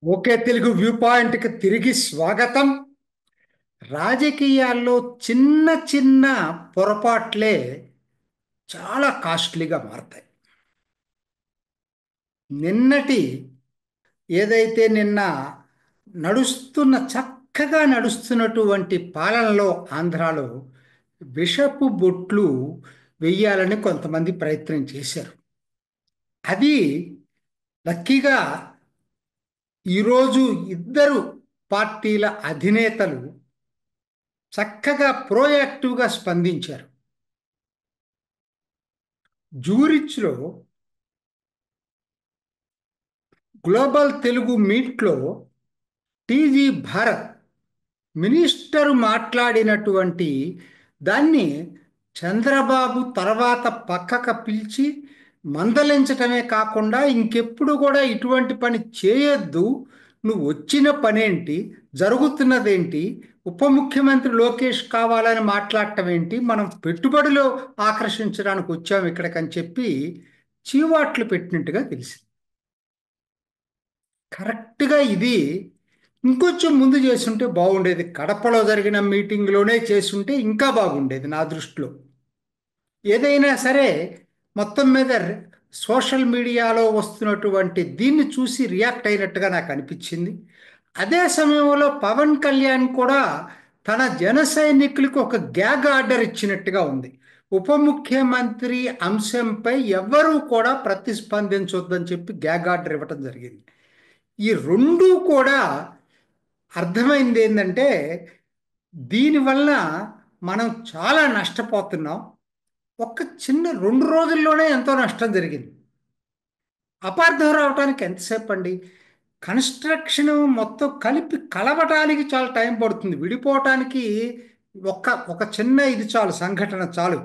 ఒకే Telugu view పాయింట్కి తిరిగి స్వాగతం. రాజకీయాల్లో చిన్న చిన్న పొరపాట్లే చాలా కాస్ట్లీగా మారతాయి. నిన్నటి ఏదైతే నిన్న చక్కగా నడుస్తున్నటువంటి పాలనలో ఆంధ్రాలో విషపు బొట్లు వెయ్యాలని కొంతమంది ప్రయత్నం చేశారు. అది లక్కీగా ఈరోజు ఇద్దరు పార్టీల అధినేతలు చక్కగా ప్రోయాక్టివ్గా స్పందించారు. జూరిచ్లో గ్లోబల్ తెలుగు మీట్లో టీజీ భారత్ మినిస్టర్ మాట్లాడినటువంటి దాన్ని చంద్రబాబు తర్వాత పక్కకు పిలిచి మందలించటమే కాకుండా ఇంకెప్పుడు కూడా ఇటువంటి పని చేయొద్దు, నువ్వు వచ్చిన పనేంటి, జరుగుతున్నదేంటి, ఉప ముఖ్యమంత్రి లోకేష్ కావాలని మాట్లాడటం ఏంటి, మనం పెట్టుబడులు ఆకర్షించడానికి వచ్చాము ఇక్కడికని చెప్పి చీవాట్లు పెట్టినట్టుగా తెలిసింది. కరెక్ట్గా ఇది ఇంకొంచెం ముందు చేసుంటే బాగుండేది. కడపలో జరిగిన మీటింగ్లోనే చేసుంటే ఇంకా బాగుండేది నా దృష్టిలో. ఏదైనా సరే మొత్తం మీద సోషల్ మీడియాలో వస్తున్నటువంటి దీన్ని చూసి రియాక్ట్ అయినట్టుగా నాకు అనిపించింది. అదే సమయంలో పవన్ కళ్యాణ్ కూడా తన జన సైనికులకు ఒక గ్యాగ్ ఆర్డర్ ఇచ్చినట్టుగా ఉంది. ఉప ముఖ్యమంత్రి అంశంపై ఎవ్వరూ కూడా ప్రతిస్పందించొద్దని చెప్పి గ్యాగ్ ఆర్డర్ ఇవ్వటం జరిగింది. ఈ రెండూ కూడా అర్థమైంది ఏంటంటే దీనివల్ల మనం చాలా నష్టపోతున్నాం. ఒక్క చిన్న 2 రోజుల్లోనే ఎంతో నష్టం జరిగింది. అపార్థం రావడానికి ఎంతసేపు అండి? కన్స్ట్రక్షన్ మొత్తం కలిపి కలవటానికి చాలా టైం పడుతుంది. విడిపోవటానికి ఒక్క ఒక చిన్న ఇది చాలు, సంఘటన చాలు.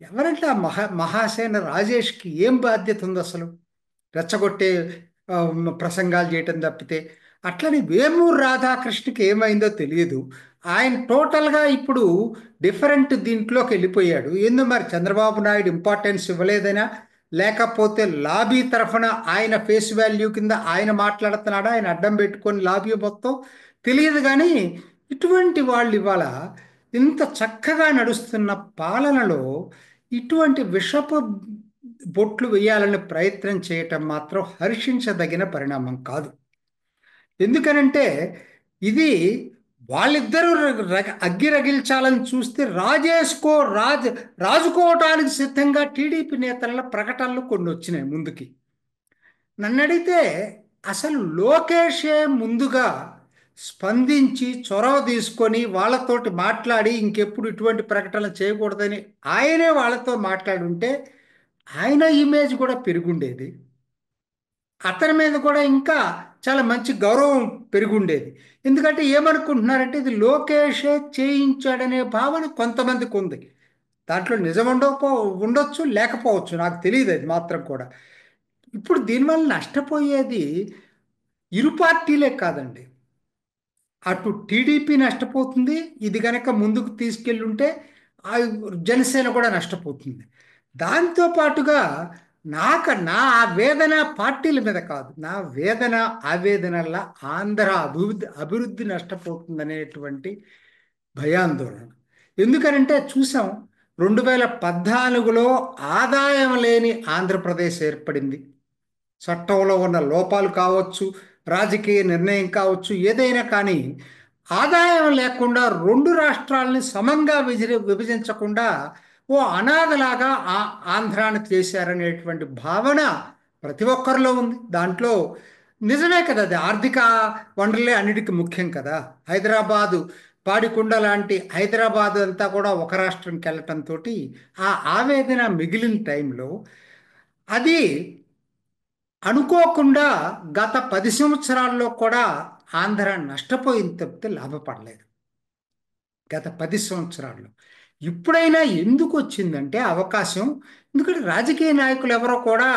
ఎవరంటే ఆ మహాసేన రాజేష్కి ఏం బాధ్యత ఉంది అసలు? రెచ్చగొట్టే ఆ, ప్రసంగాలు చేయటం తప్పితే. అట్లని వేమూరు రాధాకృష్ణకి ఏమైందో తెలియదు. ఆయన టోటల్గా ఇప్పుడు డిఫరెంట్ దీంట్లోకి వెళ్ళిపోయాడు. ఏందో మరి చంద్రబాబు నాయుడు ఇంపార్టెన్స్ ఇవ్వలేదైనా, లేకపోతే లాబీ తరఫున ఆయన ఫేస్ వాల్యూ కింద ఆయన మాట్లాడుతున్నాడా, ఆయన అడ్డం పెట్టుకొని లాబీ మొత్తం తెలియదు. కానీ ఇటువంటి వాళ్ళు ఇవాళ ఇంత చక్కగా నడుస్తున్న పాలనలో ఇటువంటి విషపు బొట్లు వేయాలని ప్రయత్నం చేయటం మాత్రం హర్షించదగిన పరిణామం కాదు. ఎందుకనంటే ఇది వాళ్ళిద్దరూ అగ్గి రగిల్చాలని చూస్తే రాజుకోవటానికి సిద్ధంగా టీడీపీ నేతల ప్రకటనలు కొన్ని వచ్చినాయి ముందుకి. నన్ను అడిగితే అసలు లోకేషే ముందుగా స్పందించి చొరవ తీసుకొని వాళ్ళతోటి మాట్లాడి ఇంకెప్పుడు ఇటువంటి ప్రకటనలు చేయకూడదని ఆయనే వాళ్ళతో మాట్లాడి ఉంటే ఆయన ఇమేజ్ కూడా పెరుగుండేది. అతని మీద కూడా ఇంకా చాలా మంచి గౌరవం పెరుగుండేది. ఎందుకంటే ఏమనుకుంటున్నారంటే ఇది లోకేషే చేయించాడనే భావన కొంతమందికి ఉంది. దాంట్లో నిజం ఉండొచ్చు, లేకపోవచ్చు, నాకు తెలియదు అది మాత్రం కూడా. ఇప్పుడు దీనివల్ల నష్టపోయేది ఇరు పార్టీలే కాదండి. అటు టీడీపీ నష్టపోతుంది, ఇది గనక ముందుకు తీసుకెళ్ళుంటే ఆ జనసేన కూడా నష్టపోతుంది. దాంతో పాటుగా నా వేదన పార్టీల మీద కాదు, నా వేదన ఆవేదనల ఆంధ్ర అభివృద్ధి నష్టపోతుంది అనేటువంటి భయాందోళన. ఎందుకనంటే చూసాం, 2014లో ఆదాయం లేని ఆంధ్రప్రదేశ్ ఏర్పడింది. చట్టంలో ఉన్న లోపాలు కావచ్చు, రాజకీయ నిర్ణయం కావచ్చు, ఏదైనా కానీ ఆదాయం లేకుండా రెండు రాష్ట్రాలని సమంగా విభజించకుండా ఓ అనాథలాగా ఆంధ్రాని చేశారనేటువంటి భావన ప్రతి ఒక్కరిలో ఉంది. దాంట్లో నిజమే కదా, అది ఆర్థిక వనరులే అన్నిటికీ ముఖ్యం కదా. హైదరాబాదు పాడికుండ లాంటి హైదరాబాద్ అంతా కూడా ఒక రాష్ట్రంకి వెళ్ళటంతో ఆ ఆవేదన మిగిలిన టైంలో అది అనుకోకుండా గత 10 సంవత్సరాల్లో కూడా ఆంధ్ర నష్టపోయింది తప్పితే లాభపడలేదు. గత 10 సంవత్సరాల్లో ఇప్పుడైనా ఎందుకు వచ్చిందంటే అవకాశం. ఎందుకంటే రాజకీయ నాయకులు ఎవరో కూడా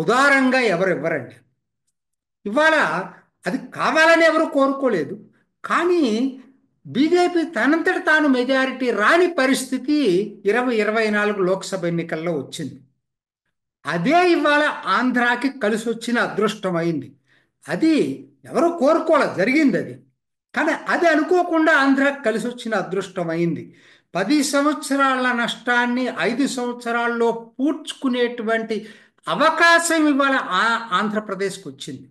ఉదారంగా ఎవరు ఇవ్వరండి. ఇవాళ అది కావాలని ఎవరు కోరుకోలేదు. కానీ బీజేపీ తనంతట తాను మెజారిటీ రాని పరిస్థితి 2024 లోక్సభ ఎన్నికల్లో వచ్చింది. అదే ఇవాళ ఆంధ్రాకి కలిసి వచ్చిన అదృష్టమైంది. అది ఎవరు కోరుకోలేదు, జరిగింది అది. కానీ అది అనుకోకుండా ఆంధ్రాకి కలిసి వచ్చిన అదృష్టం అయింది. 10 సంవత్సరాల నష్టాన్ని 5 సంవత్సరాల్లో పూడ్చుకునేటువంటి అవకాశం ఇవాళ ఆంధ్రప్రదేశ్కి వచ్చింది.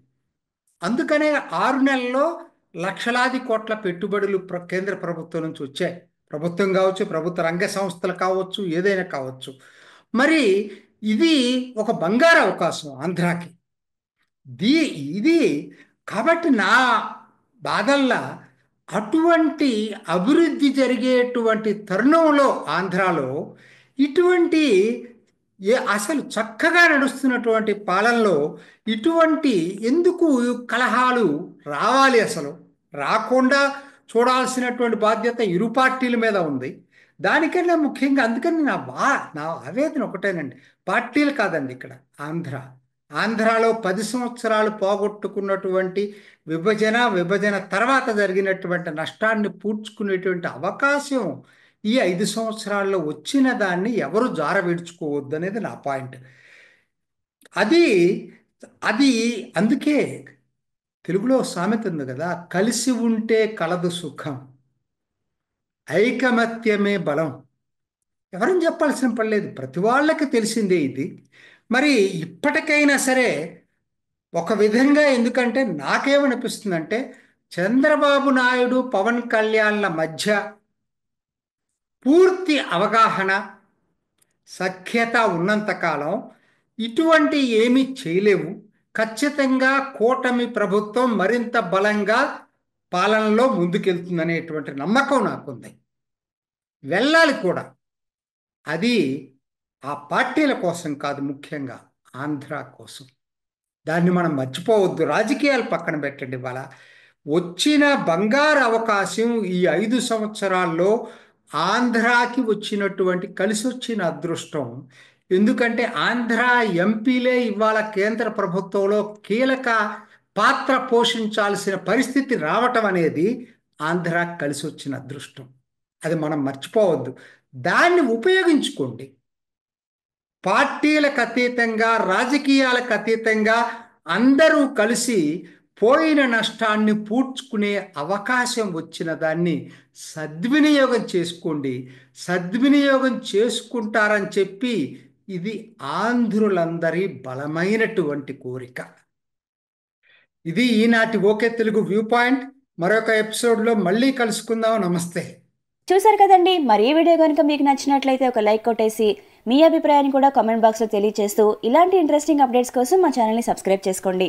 అందుకనే 6 నెలల్లో లక్షలాది కోట్ల పెట్టుబడులు కేంద్ర ప్రభుత్వం నుంచి వచ్చాయి. ప్రభుత్వం కావచ్చు, ప్రభుత్వ రంగ సంస్థలు కావచ్చు, ఏదైనా కావచ్చు. మరి ఇది ఒక బంగారు అవకాశం ఆంధ్రాకి. దీ ఇది కాబట్టి నా బాధల్లా అటువంటి అభివృద్ధి జరిగేటువంటి తరుణంలో ఆంధ్రాలో ఇటువంటి అసలు చక్కగా నడుస్తున్నటువంటి పాలనలో ఇటువంటి ఎందుకు కలహాలు రావాలి? అసలు రాకుండా చూడాల్సినటువంటి బాధ్యత ఇరు పార్టీల మీద ఉంది. దానికన్నా ముఖ్యంగా అందుకని నా ఆవేదన ఒకటేనండి, పార్టీలు కాదండి ఇక్కడ. ఆంధ్ర ఆంధ్రాలో 10 సంవత్సరాలు పోగొట్టుకున్నటువంటి విభజన తర్వాత జరిగినటువంటి నష్టాన్ని పూడ్చుకునేటువంటి అవకాశం ఈ 5 సంవత్సరాల్లో వచ్చిన దాన్ని ఎవరు జారవిడుచుకోవద్దు అనేది నా పాయింట్. అది అది అందుకే తెలుగులో సామెత ఉంది కదా, కలిసి ఉంటే కలదు సుఖం, ఐకమత్యమే బలం. ఎవరని చెప్పాల్సిన పని లేదు, ప్రతి వాళ్ళకి తెలిసిందే ఇది. మరి ఇప్పటికైనా సరే ఒక విధంగా, ఎందుకంటే నాకేమనిపిస్తుందంటే చంద్రబాబు నాయుడు పవన్ కళ్యాణ్ల మధ్య పూర్తి అవగాహన సఖ్యత ఉన్నంతకాలం ఇటువంటి ఏమీ చేయలేవు. ఖచ్చితంగా కూటమి ప్రభుత్వం మరింత బలంగా పాలనలో ముందుకెళ్తుందనేటువంటి నమ్మకం నాకుంది. వెళ్ళాలి కూడా. అది ఆ పార్టీల కోసం కాదు, ముఖ్యంగా ఆంధ్ర కోసం. దాన్ని మనం మర్చిపోవద్దు. రాజకీయాలు పక్కన పెట్టండి. ఇవాళ వచ్చిన బంగారు అవకాశం ఈ 5 సంవత్సరాల్లో ఆంధ్రాకి వచ్చినటువంటి కలిసి వచ్చిన అదృష్టం. ఎందుకంటే ఆంధ్ర ఎంపీలే ఇవాళ కేంద్ర ప్రభుత్వంలో కీలక పాత్ర పోషించాల్సిన పరిస్థితి రావటం అనేది ఆంధ్రాకి కలిసి వచ్చిన అదృష్టం. అది మనం మర్చిపోవద్దు. దాన్ని ఉపయోగించుకోండి. పార్టీలకు అతీతంగా, రాజకీయాలకు అతీతంగా అందరూ కలిసి పోయిన నష్టాన్ని పూడ్చుకునే అవకాశం వచ్చిన దాన్ని సద్వినియోగం చేసుకోండి. సద్వినియోగం చేసుకుంటారని చెప్పి ఇది ఆంధ్రులందరి బలమైనటువంటి కోరిక. ఇది ఈనాటి ఓకే తెలుగు వ్యూ పాయింట్. మరొక ఎపిసోడ్లో మళ్ళీ కలుసుకుందాం. నమస్తే. చూసారు కదండి, మరి ఈ వీడియో కనుక మీకు నచ్చినట్లయితే ఒక లైక్ కొట్టేసి మీ అభిప్రాయాన్ని కూడా కామెంట్ బాక్స్లో తెలియజేస్తూ ఇలాంటి ఇంట్రెస్టింగ్ అప్డేట్స్ కోసం మా ఛానల్ని సబ్స్క్రైబ్ చేసుకోండి.